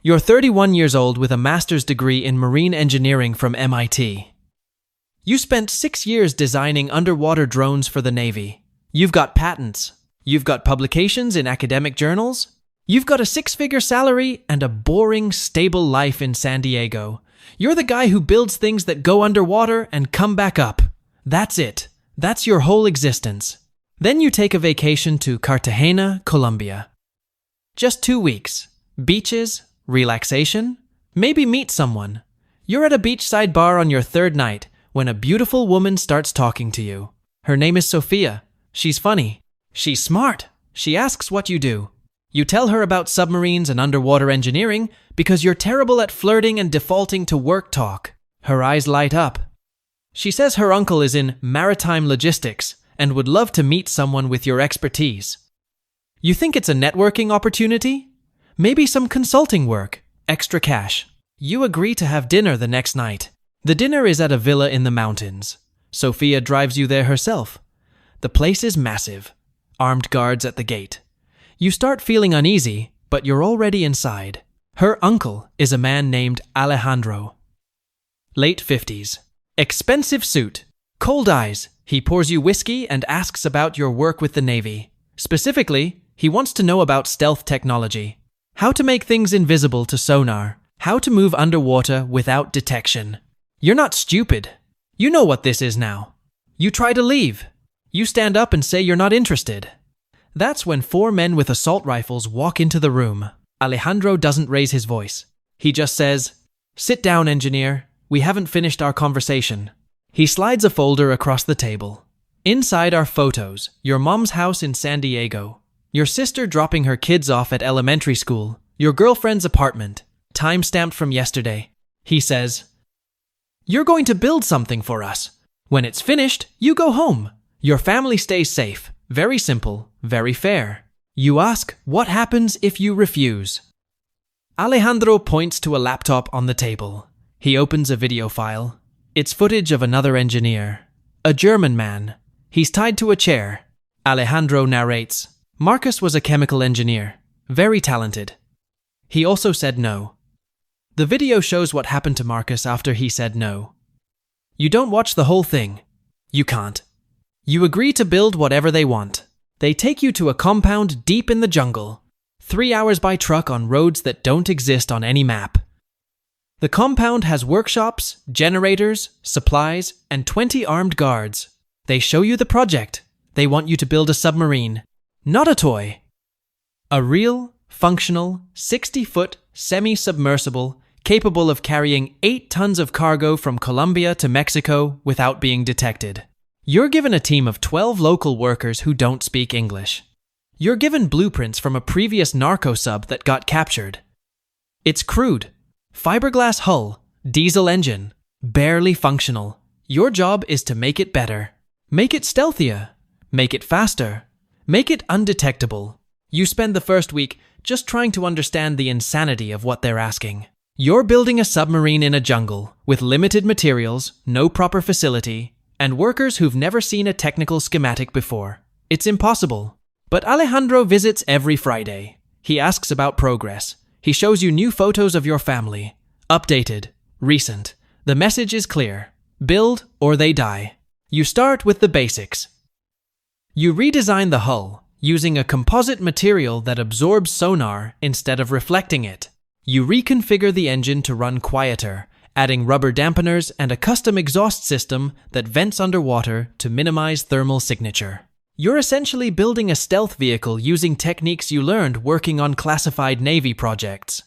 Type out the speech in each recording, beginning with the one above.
You're 31 years old with a master's degree in marine engineering from MIT. You spent 6 years designing underwater drones for the Navy. You've got patents. You've got publications in academic journals. You've got a 6-figure salary and a boring, stable life in San Diego. You're the guy who builds things that go underwater and come back up. That's it. That's your whole existence. Then you take a vacation to Cartagena, Colombia. Just 2 weeks. Beaches, relaxation, maybe meet someone. You're at a beachside bar on your 3rd night when a beautiful woman starts talking to you. Her name is Sophia. She's funny. She's smart. She asks what you do. You tell her about submarines and underwater engineering because you're terrible at flirting and defaulting to work talk. Her eyes light up. She says her uncle is in maritime logistics and would love to meet someone with your expertise. You think it's a networking opportunity? Maybe some consulting work, extra cash. You agree to have dinner the next night. The dinner is at a villa in the mountains. Sophia drives you there herself. The place is massive. Armed guards at the gate. You start feeling uneasy, but you're already inside. Her uncle is a man named Alejandro. Late 50s. Expensive suit. Cold eyes. He pours you whiskey and asks about your work with the Navy. Specifically, he wants to know about stealth technology. How to make things invisible to sonar. How to move underwater without detection. You're not stupid. You know what this is now. You try to leave. You stand up and say you're not interested. That's when 4 men with assault rifles walk into the room. Alejandro doesn't raise his voice. He just says, "Sit down, engineer. We haven't finished our conversation." He slides a folder across the table. Inside are photos, your mom's house in San Diego, your sister dropping her kids off at elementary school, your girlfriend's apartment, time-stamped from yesterday. He says, "You're going to build something for us. When it's finished, you go home. Your family stays safe. Very simple, very fair." You ask, what happens if you refuse? Alejandro points to a laptop on the table. He opens a video file. It's footage of another engineer. A German man. He's tied to a chair. Alejandro narrates, "Marcus was a chemical engineer. Very talented. He also said no." The video shows what happened to Marcus after he said no. You don't watch the whole thing. You can't. You agree to build whatever they want. They take you to a compound deep in the jungle. 3 hours by truck on roads that don't exist on any map. The compound has workshops, generators, supplies, and 20 armed guards. They show you the project. They want you to build a submarine. Not a toy. A real, functional, 60-foot, semi-submersible, capable of carrying 8 tons of cargo from Colombia to Mexico without being detected. You're given a team of 12 local workers who don't speak English. You're given blueprints from a previous narco sub that got captured. It's crude. Fiberglass hull, diesel engine, barely functional. Your job is to make it better. Make it stealthier. Make it faster. Make it undetectable. You spend the first week just trying to understand the insanity of what they're asking. You're building a submarine in a jungle with limited materials, no proper facility, and workers who've never seen a technical schematic before. It's impossible. But Alejandro visits every Friday. He asks about progress. He shows you new photos of your family. Updated. Recent. The message is clear. Build or they die. You start with the basics. You redesign the hull using a composite material that absorbs sonar instead of reflecting it. You reconfigure the engine to run quieter, adding rubber dampeners and a custom exhaust system that vents underwater to minimize thermal signature. You're essentially building a stealth vehicle using techniques you learned working on classified Navy projects.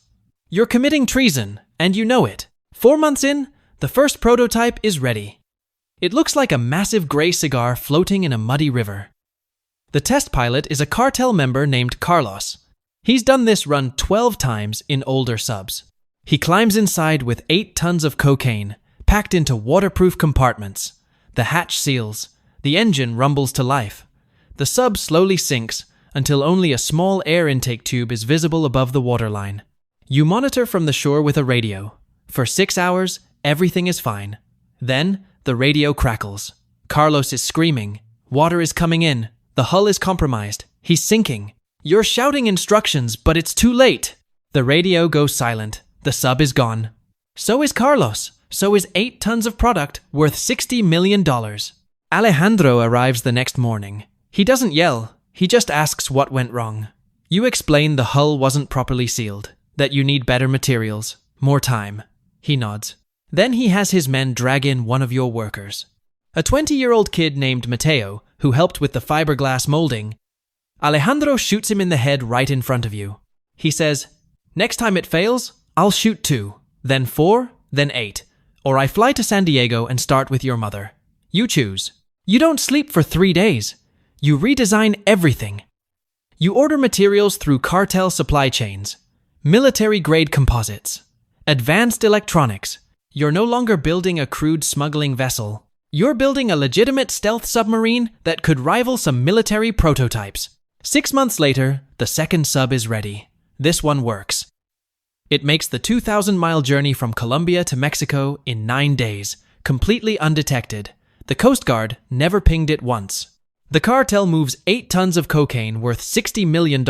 You're committing treason, and you know it. 4 months in, the first prototype is ready. It looks like a massive gray cigar floating in a muddy river. The test pilot is a Cartel member named Carlos. He's done this run 12 times in older subs. He climbs inside with 8 tons of cocaine, packed into waterproof compartments. The hatch seals. The engine rumbles to life. The sub slowly sinks until only a small air intake tube is visible above the waterline. You monitor from the shore with a radio. For 6 hours, everything is fine. Then, the radio crackles. Carlos is screaming. Water is coming in. The hull is compromised. He's sinking. You're shouting instructions, but it's too late. The radio goes silent. The sub is gone. So is Carlos. So is 8 tons of product worth $60 million. Alejandro arrives the next morning. He doesn't yell. He just asks what went wrong. You explain the hull wasn't properly sealed, that you need better materials, more time. He nods. Then he has his men drag in one of your workers. A 20-year-old kid named Mateo, who helped with the fiberglass molding. Alejandro shoots him in the head right in front of you. He says, "Next time it fails, I'll shoot 2, then 4, then 8. Or I fly to San Diego and start with your mother. You choose." You don't sleep for 3 days. You redesign everything. You order materials through Cartel supply chains, military-grade composites, advanced electronics. You're no longer building a crude smuggling vessel. You're building a legitimate stealth submarine that could rival some military prototypes. 6 months later, the second sub is ready. This one works. It makes the 2,000-mile journey from Colombia to Mexico in 9 days, completely undetected. The Coast Guard never pinged it once. The cartel moves 8 tons of cocaine worth $60 million.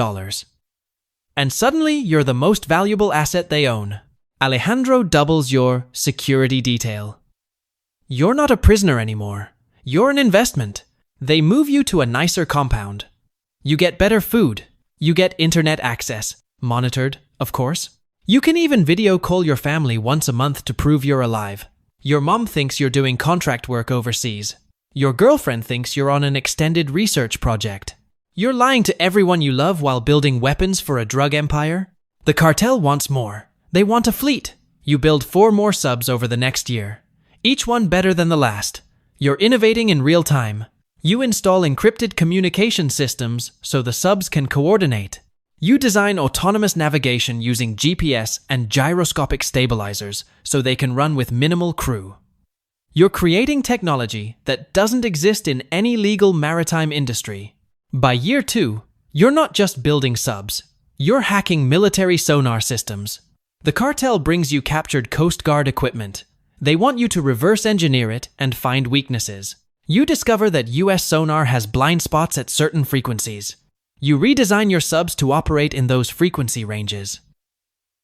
And suddenly, you're the most valuable asset they own. Alejandro doubles your security detail. You're not a prisoner anymore. You're an investment. They move you to a nicer compound. You get better food. You get internet access. Monitored, of course. You can even video call your family once a month to prove you're alive. Your mom thinks you're doing contract work overseas. Your girlfriend thinks you're on an extended research project. You're lying to everyone you love while building weapons for a drug empire. The cartel wants more. They want a fleet. You build 4 more subs over the next year. Each one better than the last. You're innovating in real time. You install encrypted communication systems so the subs can coordinate. You design autonomous navigation using GPS and gyroscopic stabilizers so they can run with minimal crew. You're creating technology that doesn't exist in any legal maritime industry. By year 2, you're not just building subs. You're hacking military sonar systems. The cartel brings you captured Coast Guard equipment. They want you to reverse engineer it and find weaknesses. You discover that US sonar has blind spots at certain frequencies. You redesign your subs to operate in those frequency ranges.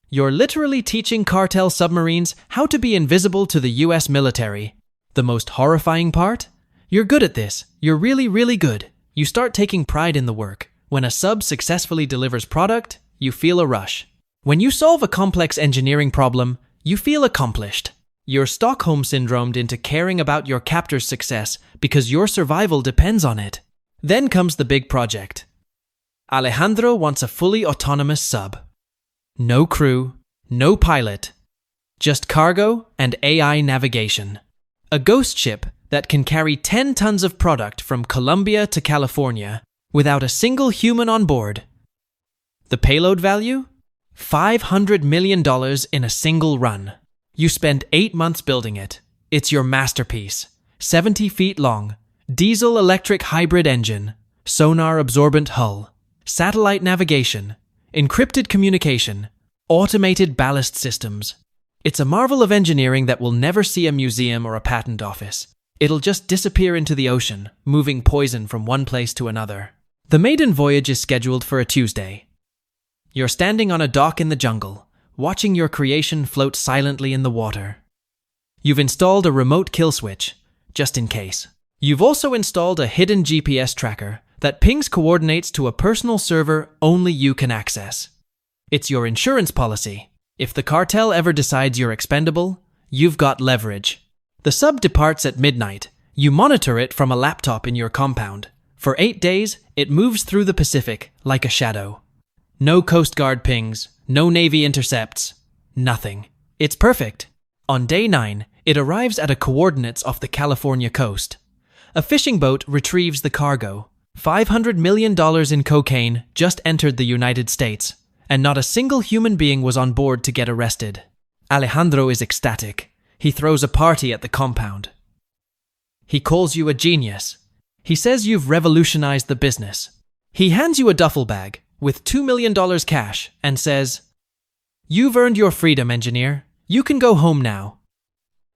You're literally teaching cartel submarines how to be invisible to the US military. The most horrifying part? You're good at this. You're really, really good. You start taking pride in the work. When a sub successfully delivers product, you feel a rush. When you solve a complex engineering problem, you feel accomplished. You're Stockholm syndromed into caring about your captor's success because your survival depends on it. Then comes the big project. Alejandro wants a fully autonomous sub. No crew, no pilot, just cargo and AI navigation. A ghost ship that can carry 10 tons of product from Colombia to California without a single human on board. The payload value? $500 million in a single run. You spend 8 months building it. It's your masterpiece. 70 feet long, diesel-electric hybrid engine, sonar-absorbent hull, satellite navigation, encrypted communication, automated ballast systems. It's a marvel of engineering that will never see a museum or a patent office. It'll just disappear into the ocean, moving poison from one place to another. The maiden voyage is scheduled for a Tuesday. You're standing on a dock in the jungle, watching your creation float silently in the water. You've installed a remote kill switch, just in case. You've also installed a hidden GPS tracker that pings coordinates to a personal server only you can access. It's your insurance policy. If the cartel ever decides you're expendable, you've got leverage. The sub departs at midnight. You monitor it from a laptop in your compound. For 8 days, it moves through the Pacific like a shadow. No Coast Guard pings, no Navy intercepts, nothing. It's perfect. On day 9, it arrives at a coordinates off the California coast. A fishing boat retrieves the cargo. $500 million in cocaine just entered the United States, and not a single human being was on board to get arrested. Alejandro is ecstatic. He throws a party at the compound. He calls you a genius. He says you've revolutionized the business. He hands you a duffel bag with $2 million cash and says, "You've earned your freedom, engineer. You can go home now."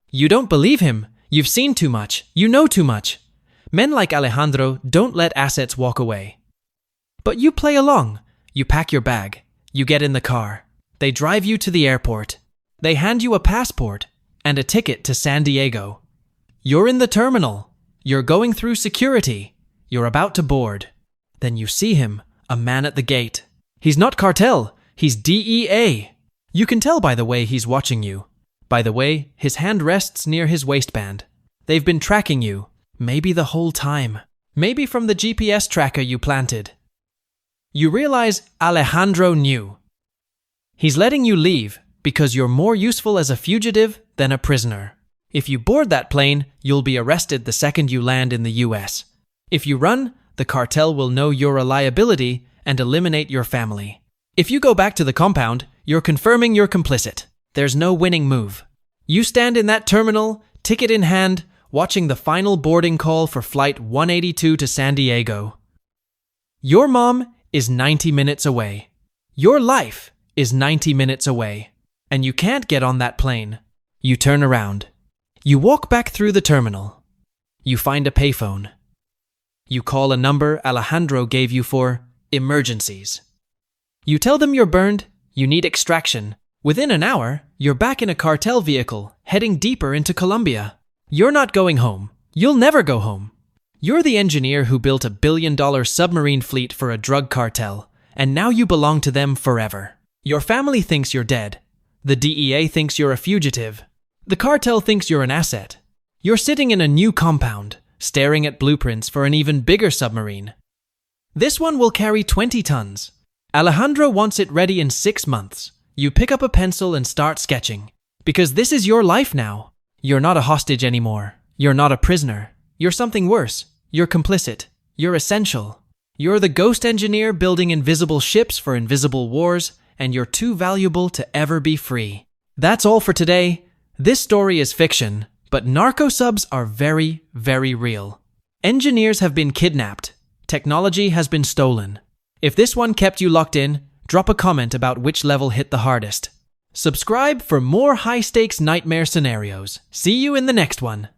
You don't believe him. You've seen too much. You know too much. Men like Alejandro don't let assets walk away. But you play along. You pack your bag. You get in the car. They drive you to the airport. They hand you a passport and a ticket to San Diego. You're in the terminal. You're going through security. You're about to board. Then you see him, a man at the gate. He's not Cartel. He's DEA. You can tell by the way he's watching you. By the way, his hand rests near his waistband. They've been tracking you, maybe the whole time. Maybe from the GPS tracker you planted. You realize Alejandro knew. He's letting you leave because you're more useful as a fugitive than a prisoner. If you board that plane, you'll be arrested the second you land in the US. If you run, the cartel will know you're a liability and eliminate your family. If you go back to the compound, you're confirming you're complicit. There's no winning move. You stand in that terminal, ticket in hand, watching the final boarding call for Flight 182 to San Diego. Your mom is 90 minutes away. Your life is 90 minutes away. And you can't get on that plane. You turn around. You walk back through the terminal. You find a payphone. You call a number Alejandro gave you for emergencies. You tell them you're burned, you need extraction. Within an hour, you're back in a cartel vehicle, heading deeper into Colombia. You're not going home. You'll never go home. You're the engineer who built a $1 billion submarine fleet for a drug cartel, and now you belong to them forever. Your family thinks you're dead. The DEA thinks you're a fugitive. The cartel thinks you're an asset. You're sitting in a new compound, staring at blueprints for an even bigger submarine. This one will carry 20 tons. Alejandro wants it ready in 6 months. You pick up a pencil and start sketching. Because this is your life now. You're not a hostage anymore. You're not a prisoner. You're something worse. You're complicit. You're essential. You're the ghost engineer building invisible ships for invisible wars, and you're too valuable to ever be free. That's all for today. This story is fiction, but narco subs are very, very real. Engineers have been kidnapped. Technology has been stolen. If this one kept you locked in, drop a comment about which level hit the hardest. Subscribe for more high-stakes nightmare scenarios. See you in the next one.